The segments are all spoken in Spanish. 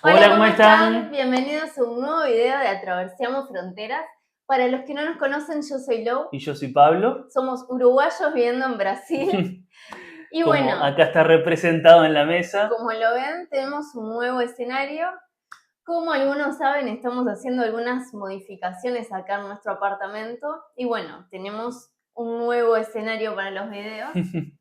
Hola, Hola, ¿cómo ¿cómo están? están? Bienvenidos a un nuevo video de Atraversamos Fronteras. Para los que no nos conocen, yo soy Lou, Y yo soy Pablo. somos uruguayos viviendo en Brasil y Como bueno, acá está representado en la mesa. como lo ven, tenemos un nuevo escenario. Como algunos saben, estamos haciendo algunas modificaciones acá en nuestro apartamento y bueno, tenemos un nuevo escenario para los videos.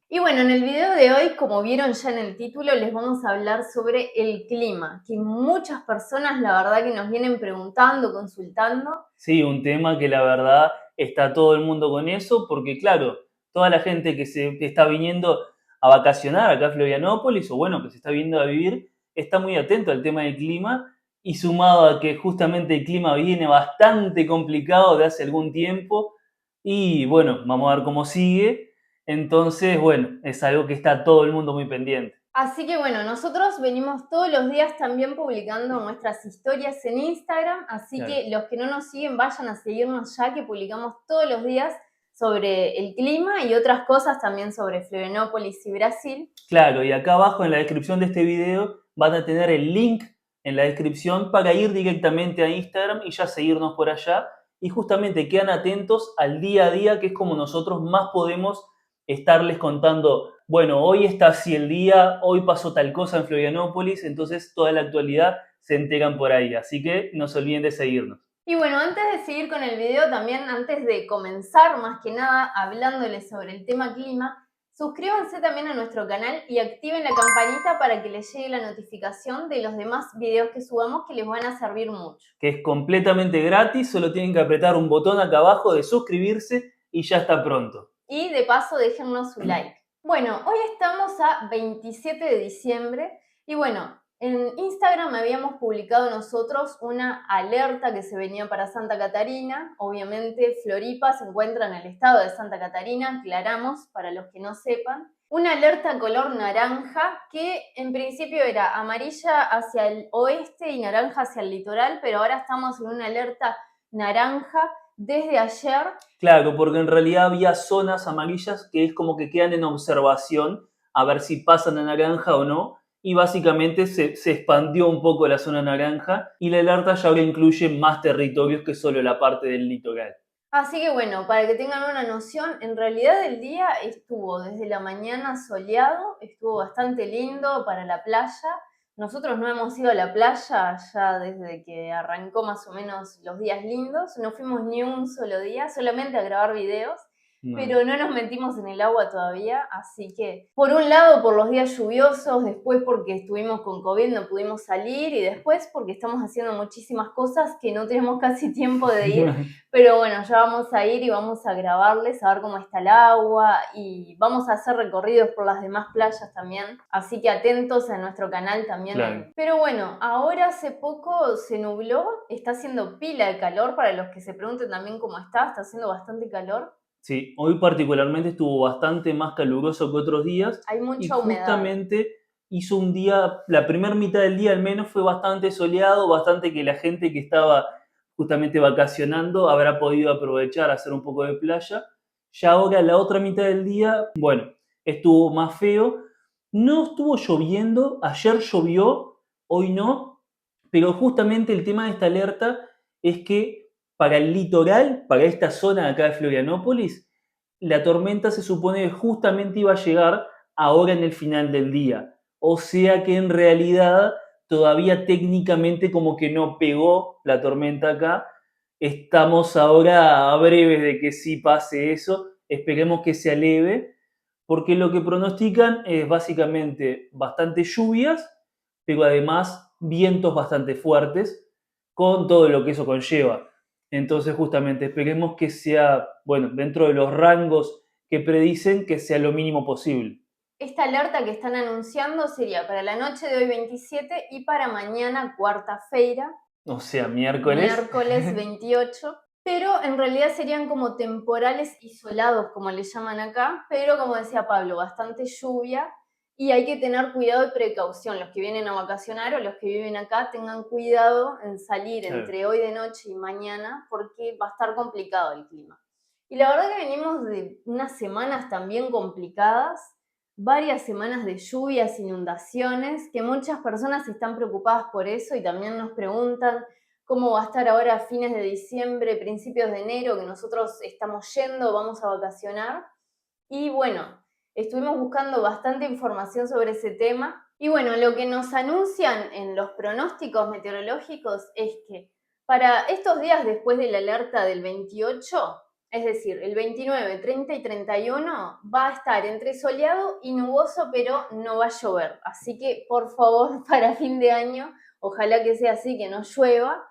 Y bueno, en el video de hoy, como vieron ya en el título, les vamos a hablar sobre el clima, que muchas personas la verdad que nos vienen preguntando, consultando. Sí, un tema que la verdad está todo el mundo con eso, porque claro, toda la gente que está viniendo a vacacionar acá a Florianópolis, o bueno, que se está viendo a vivir, está muy atento al tema del clima, y sumado a que justamente el clima viene bastante complicado de hace algún tiempo, y bueno, vamos a ver cómo sigue. Entonces, bueno, es algo que está todo el mundo muy pendiente. Así que bueno, nosotros venimos todos los días también publicando nuestras historias en Instagram, así Claro. que los que no nos siguen vayan a seguirnos ya que publicamos todos los días sobre el clima y otras cosas también sobre Florianópolis y Brasil. Claro, y acá abajo en la descripción de este video van a tener el link en la descripción para ir directamente a Instagram y ya seguirnos por allá. Y justamente quedan atentos al día a día, que es como nosotros más podemos estarles contando, bueno, hoy está así el día, hoy pasó tal cosa en Florianópolis, entonces toda la actualidad se enteran por ahí. Así que no se olviden de seguirnos. Y bueno, antes de seguir con el video, también antes de comenzar más que nada hablándoles sobre el tema clima, suscríbanse también a nuestro canal y activen la campanita para que les llegue la notificación de los demás videos que subamos que les van a servir mucho. Que es completamente gratis, solo tienen que apretar un botón acá abajo de suscribirse y ya está pronto. Y de paso déjennos su like. Bueno, hoy estamos a 27 de diciembre y bueno, en Instagram habíamos publicado nosotros una alerta que se venía para Santa Catarina. Obviamente Floripa se encuentra en el estado de Santa Catarina, aclaramos para los que no sepan. Una alerta color naranja que en principio era amarilla hacia el oeste y naranja hacia el litoral, pero ahora estamos en una alerta naranja desde ayer. Claro, porque en realidad había zonas amarillas que es como que quedan en observación a ver si pasan a naranja o no. Y básicamente se expandió un poco la zona naranja y la alerta ya ahora incluye más territorios que solo la parte del litoral. Así que bueno, para que tengan una noción, en realidad el día estuvo desde la mañana soleado, estuvo bastante lindo para la playa. Nosotros no hemos ido a la playa ya desde que arrancó más o menos los días lindos, no fuimos ni un solo día, solamente a grabar videos, Bueno. pero no nos metimos en el agua todavía, así que por un lado por los días lluviosos, después porque estuvimos con COVID no pudimos salir y después porque estamos haciendo muchísimas cosas que no tenemos casi tiempo de ir. Pero bueno, ya vamos a ir y vamos a grabarles, a ver cómo está el agua y vamos a hacer recorridos por las demás playas también. Así que atentos a nuestro canal también. Claro. Pero bueno, ahora hace poco se nubló, está haciendo pila de calor. Para los que se pregunten también cómo está haciendo bastante calor. Sí, hoy particularmente estuvo bastante más caluroso que otros días Hay y mucha humedad. justamente hizo un día, la primera mitad del día al menos fue bastante soleado, bastante que la gente que estaba justamente vacacionando habrá podido aprovechar a hacer un poco de playa. Ya ahora la otra mitad del día, bueno, estuvo más feo. No estuvo lloviendo, ayer llovió, hoy no, pero justamente el tema de esta alerta es que para el litoral, para esta zona de acá de Florianópolis, la tormenta se supone que justamente iba a llegar ahora en el final del día. O sea que en realidad todavía técnicamente como que no pegó la tormenta acá. Estamos ahora a breves de que sí pase eso. Esperemos que se aleve, porque lo que pronostican es básicamente bastante lluvias, pero además vientos bastante fuertes, con todo lo que eso conlleva. Entonces, justamente, esperemos que sea, bueno, dentro de los rangos que predicen, que sea lo mínimo posible. Esta alerta que están anunciando sería para la noche de hoy 27 y para mañana cuarta-feira, O sea, miércoles. miércoles 28, pero en realidad serían como temporales isolados, como le llaman acá, pero como decía Pablo, bastante lluvia y hay que tener cuidado y precaución. Los que vienen a vacacionar o los que viven acá tengan cuidado en salir Claro. entre hoy de noche y mañana porque va a estar complicado el clima. Y la verdad que venimos de unas semanas también complicadas. varias semanas de lluvias, inundaciones, que muchas personas están preocupadas por eso y también nos preguntan cómo va a estar ahora a fines de diciembre, principios de enero, que nosotros estamos yendo, vamos a vacacionar. Y bueno, estuvimos buscando bastante información sobre ese tema. Y bueno, lo que nos anuncian en los pronósticos meteorológicos es que para estos días después de la alerta del 28, es decir, el 29, 30 y 31, va a estar entre soleado y nuboso, pero no va a llover. Así que, por favor, para fin de año, ojalá que sea así, que no llueva.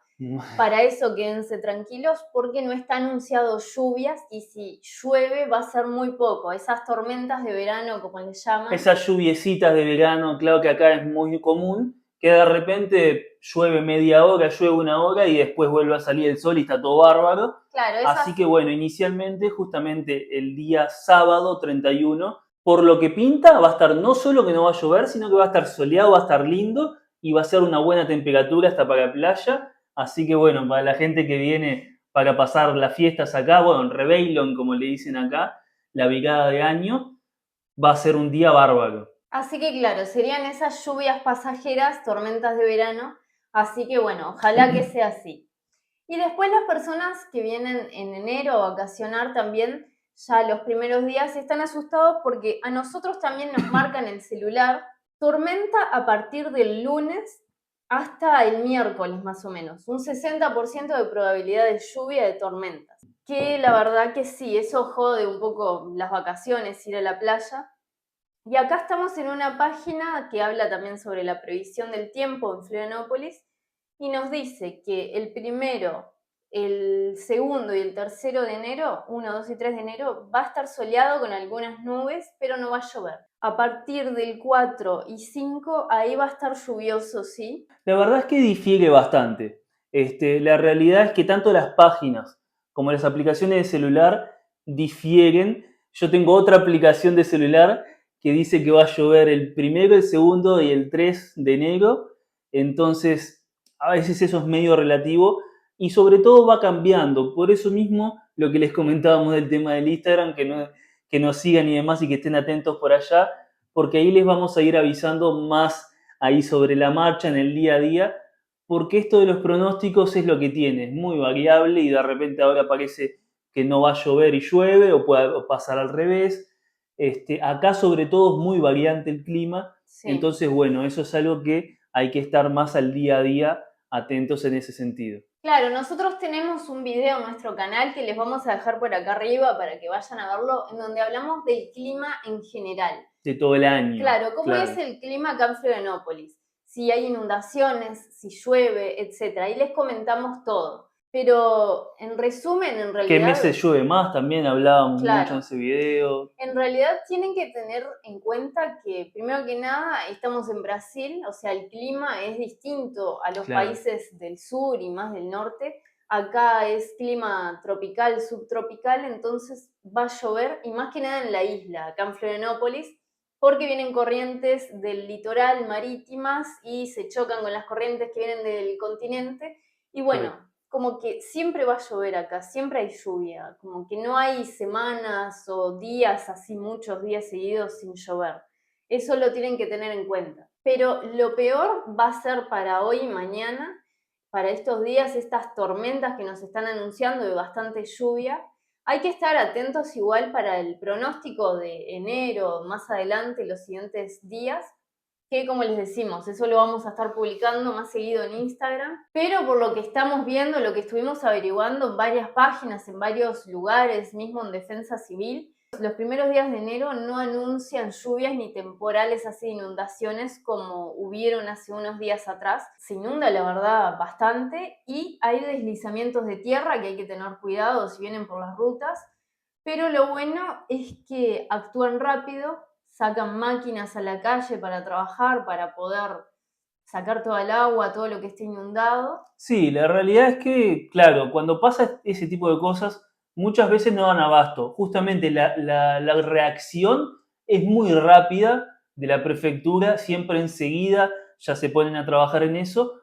Para eso quédense tranquilos porque no está anunciado lluvias y si llueve va a ser muy poco. Esas tormentas de verano, como les llaman. Esas lluviecitas de verano, claro que acá es muy común, que de repente llueve media hora, llueve una hora y después vuelve a salir el sol y está todo bárbaro. Claro, esas... Así que bueno, inicialmente justamente el día sábado 31, por lo que pinta va a estar no solo que no va a llover, sino que va a estar soleado, va a estar lindo y va a ser una buena temperatura hasta para la playa. Así que bueno, para la gente que viene para pasar las fiestas acá, bueno, el Reveillon como le dicen acá, la virada de año, va a ser un día bárbaro. Así que claro, serían esas lluvias pasajeras, tormentas de verano. Así que bueno, ojalá que sea así. Y después las personas que vienen en enero a vacacionar también, ya los primeros días están asustados porque a nosotros también nos marcan el celular tormenta a partir del lunes hasta el miércoles más o menos. Un 60% de probabilidad de lluvia de tormentas. Que la verdad que sí, eso jode un poco las vacaciones, ir a la playa. Y acá estamos en una página que habla también sobre la previsión del tiempo en Florianópolis y nos dice que el primero, el segundo y el tercero de enero, 1, 2 y 3 de enero, va a estar soleado con algunas nubes, pero no va a llover. A partir del 4 y 5, ahí va a estar lluvioso, ¿sí? La verdad es que difiere bastante. La realidad es que tanto las páginas como las aplicaciones de celular difieren. Yo tengo otra aplicación de celular que dice que va a llover el primero, el segundo y el 3 de enero. Entonces, a veces eso es medio relativo y sobre todo va cambiando. Por eso mismo, lo que les comentábamos del tema del Instagram, que nos sigan y demás y que estén atentos por allá, porque ahí les vamos a ir avisando más ahí sobre la marcha, en el día a día, porque esto de los pronósticos es lo que tiene, es muy variable y de repente ahora parece que no va a llover y llueve o puede pasar al revés. Acá sobre todo es muy variante el clima, Sí. Entonces bueno, eso es algo que hay que estar más al día a día atentos en ese sentido. Claro, nosotros tenemos un video en nuestro canal que les vamos a dejar por acá arriba para que vayan a verlo, en donde hablamos del clima en general. De todo el año. Claro, ¿cómo es el clima acá en Florianópolis? Si hay inundaciones, si llueve, etc. Ahí les comentamos todo. Pero en resumen, en realidad... ¿Qué meses llueve más? También hablábamos Claro. mucho en ese video. En realidad tienen que tener en cuenta que, primero que nada, estamos en Brasil, o sea, el clima es distinto a los países del sur y más del norte. Acá es clima tropical, subtropical, entonces va a llover, y más que nada en la isla, acá en Florianópolis, porque vienen corrientes del litoral marítimas y se chocan con las corrientes que vienen del continente. Y bueno, como que siempre va a llover acá, siempre hay lluvia, como que no hay semanas o días, así muchos días seguidos sin llover. Eso lo tienen que tener en cuenta. Pero lo peor va a ser para hoy y mañana, para estos días, estas tormentas que nos están anunciando de bastante lluvia. Hay que estar atentos igual para el pronóstico de enero, más adelante, los siguientes días, que como les decimos, eso lo vamos a estar publicando más seguido en Instagram, pero por lo que estamos viendo, lo que estuvimos averiguando en varias páginas, en varios lugares, mismo en Defensa Civil, los primeros días de enero no anuncian lluvias ni temporales así, inundaciones como hubieron hace unos días atrás. Se inunda, la verdad, bastante y hay deslizamientos de tierra que hay que tener cuidado si vienen por las rutas, pero lo bueno es que actúan rápido, sacan máquinas a la calle para trabajar, para poder sacar toda el agua, todo lo que esté inundado. Sí, la realidad es que, claro, cuando pasa ese tipo de cosas, muchas veces no dan abasto. Justamente la reacción es muy rápida de la prefectura, siempre enseguida ya se ponen a trabajar en eso,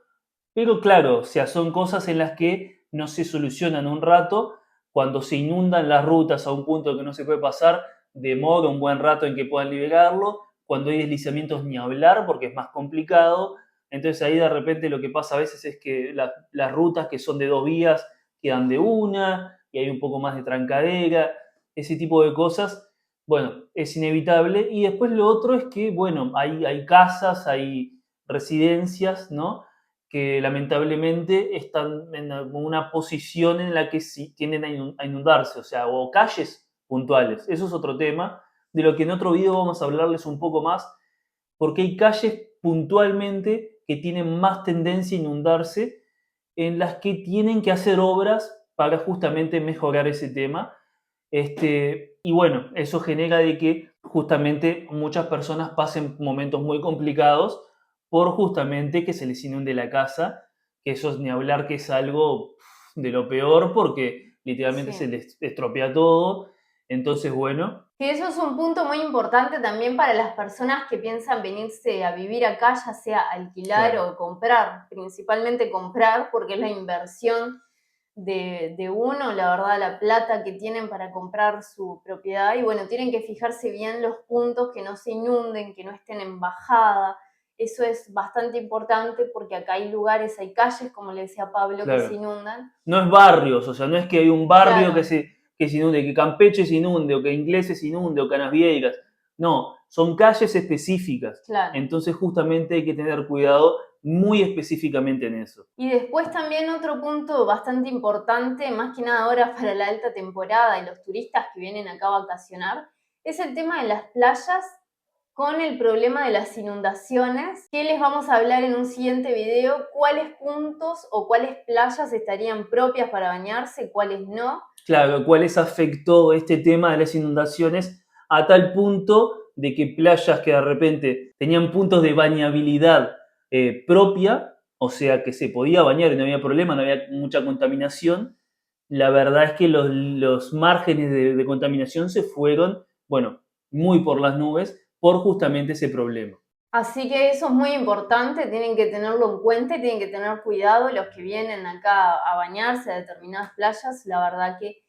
pero claro, o sea, son cosas en las que no se solucionan un rato. Cuando se inundan las rutas a un punto que no se puede pasar, demora un buen rato en que puedan liberarlo. Cuando hay deslizamientos ni hablar porque es más complicado. Entonces ahí de repente lo que pasa a veces es que las rutas que son de 2 vías quedan de una y hay un poco más de trancadera, ese tipo de cosas. Bueno, es inevitable. Y después lo otro es que, bueno, hay casas, hay residencias, ¿no? Que lamentablemente están en una posición en la que sí tienden a inundarse, o sea, o calles puntuales. Eso es otro tema, de lo que en otro video vamos a hablarles un poco más, porque hay calles puntualmente que tienen más tendencia a inundarse, en las que tienen que hacer obras para justamente mejorar ese tema. Y bueno, eso genera de que justamente muchas personas pasen momentos muy complicados por justamente que se les inunde la casa, que eso es ni hablar que es algo de lo peor porque literalmente se Sí. les estropea todo. Entonces, bueno, Que eso es un punto muy importante también para las personas que piensan venirse a vivir acá, ya sea alquilar claro, o comprar, principalmente comprar, porque es la inversión de uno, la verdad, la plata que tienen para comprar su propiedad. Y bueno, tienen que fijarse bien los puntos, que no se inunden, que no estén en bajada. Eso es bastante importante porque acá hay lugares, hay calles, como le decía Pablo, que se claro. inundan. No es barrios, o sea, no es que hay un barrio Claro, que se inunde, que Campeche se inunde, o que Ingleses se inunde, o Canas Vieiras. No, son calles específicas. claro. Entonces, justamente hay que tener cuidado muy específicamente en eso. Y después también otro punto bastante importante, más que nada ahora para la alta temporada y los turistas que vienen acá a vacacionar, es el tema de las playas con el problema de las inundaciones, que les vamos a hablar en un siguiente video, cuáles puntos o cuáles playas estarían propias para bañarse, cuáles no. Claro, cuáles afectó este tema de las inundaciones a tal punto de que playas que de repente tenían puntos de bañabilidad propia, o sea que se podía bañar y no había problema, no había mucha contaminación, la verdad es que los márgenes de contaminación se fueron, bueno, muy por las nubes por justamente ese problema. Así que eso es muy importante, tienen que tenerlo en cuenta y tienen que tener cuidado los que vienen acá a bañarse a determinadas playas. La verdad que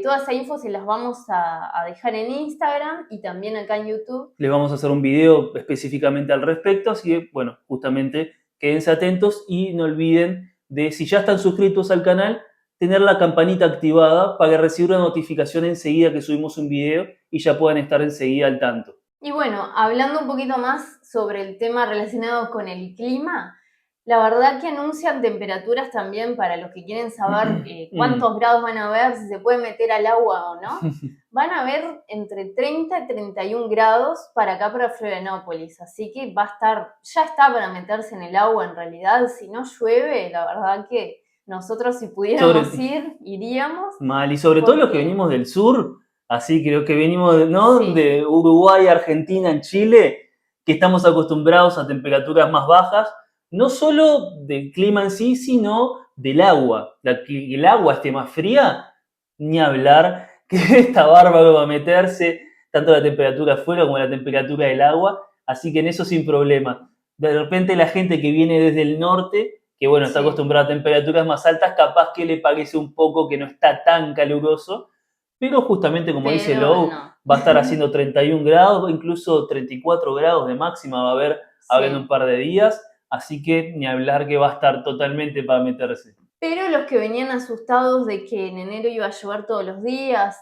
toda esa info se las vamos a dejar en Instagram y también acá en YouTube. Les vamos a hacer un video específicamente al respecto, así que, bueno, justamente quédense atentos y no olviden de, si ya están suscritos al canal, tener la campanita activada para recibir una notificación enseguida que subimos un video y ya puedan estar enseguida al tanto. Y bueno, hablando un poquito más sobre el tema relacionado con el clima, la verdad que anuncian temperaturas también para los que quieren saber cuántos grados van a ver, si se puede meter al agua o no. Van a ver entre 30 y 31 grados para acá, para Florianópolis. Así que va a estar, ya está para meterse en el agua en realidad. Si no llueve, la verdad que nosotros si pudiéramos Sobre, ir, iríamos. Mal, y sobre todo los que Porque venimos del sur, así creo que venimos, ¿no? sí, De Uruguay, Argentina, en Chile, que estamos acostumbrados a temperaturas más bajas, no solo del clima en sí, sino del agua. Que el agua esté más fría, ni hablar, que está bárbaro para meterse, tanto la temperatura afuera como la temperatura del agua, así que en eso sin problema. De repente la gente que viene desde el norte, que bueno, está sí, acostumbrada a temperaturas más altas, capaz que le parece un poco que no está tan caluroso, pero justamente como dice pero Lou, no. va a estar haciendo 31 grados, incluso 34 grados de máxima va a haber ahora en un Sí. par de días, así que ni hablar que va a estar totalmente para meterse. Pero los que venían asustados de que en enero iba a llover todos los días,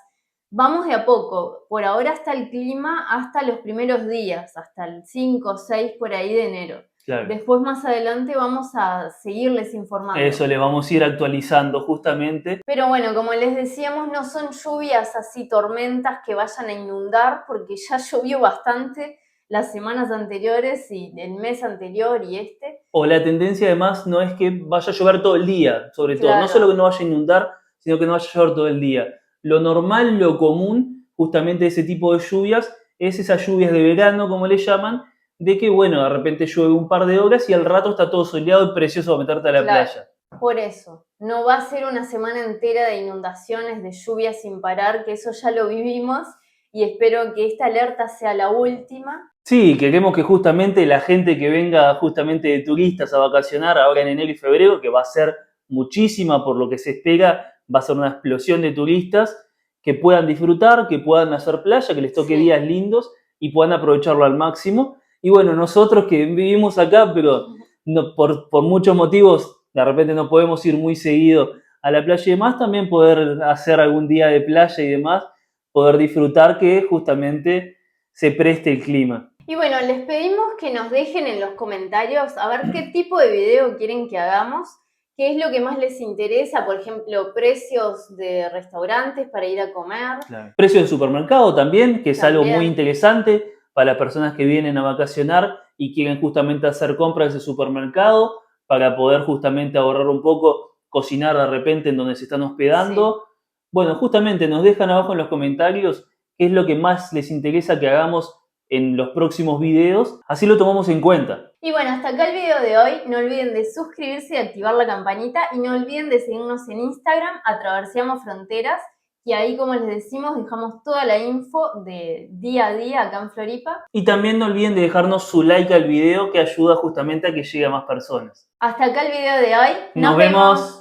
vamos de a poco. Por ahora está el clima hasta los primeros días, hasta el 5 o 6 por ahí de enero. Claro. Después más adelante vamos a seguirles informando. Eso le vamos a ir actualizando justamente. Pero bueno, como les decíamos, no son lluvias así, tormentas que vayan a inundar, porque ya llovió bastante las semanas anteriores y el mes anterior y este. O la tendencia además no es que vaya a llover todo el día, sobre todo. No solo Claro, que no vaya a inundar, sino que no vaya a llover todo el día. Lo normal, lo común, justamente de ese tipo de lluvias, es esas lluvias de verano, como le llaman, de que, bueno, de repente llueve un par de horas y al rato está todo soleado y precioso para meterte a la claro. playa. Por eso, no va a ser una semana entera de inundaciones, de lluvias sin parar, que eso ya lo vivimos y espero que esta alerta sea la última. Sí, queremos que justamente la gente que venga justamente de turistas a vacacionar ahora en enero y febrero, que va a ser muchísima por lo que se espera, va a ser una explosión de turistas, que puedan disfrutar, que puedan hacer playa, que les toque Sí. días lindos y puedan aprovecharlo al máximo. Y bueno, nosotros que vivimos acá, pero no, por muchos motivos, de repente no podemos ir muy seguido a la playa y demás, también poder hacer algún día de playa y demás, poder disfrutar que justamente se preste el clima. Y bueno, les pedimos que nos dejen en los comentarios a ver qué tipo de video quieren que hagamos, qué es lo que más les interesa, por ejemplo, precios de restaurantes para ir a comer. Claro. Precio de supermercado también, que es algo muy También. interesante para las personas que vienen a vacacionar y quieren justamente hacer compras de supermercado para poder justamente ahorrar un poco, cocinar de repente en donde se están hospedando. Bueno, justamente nos dejan abajo en los comentarios qué es lo que más les interesa que hagamos en los próximos videos, así lo tomamos en cuenta. Y bueno, hasta acá el video de hoy. No olviden de suscribirse y activar la campanita. Y no olviden de seguirnos en Instagram, Atraverseamos Fronteras. Y ahí, como les decimos, dejamos toda la info de día a día acá en Floripa. Y también no olviden de dejarnos su like al video que ayuda justamente a que llegue a más personas. Hasta acá el video de hoy. ¡Nos vemos!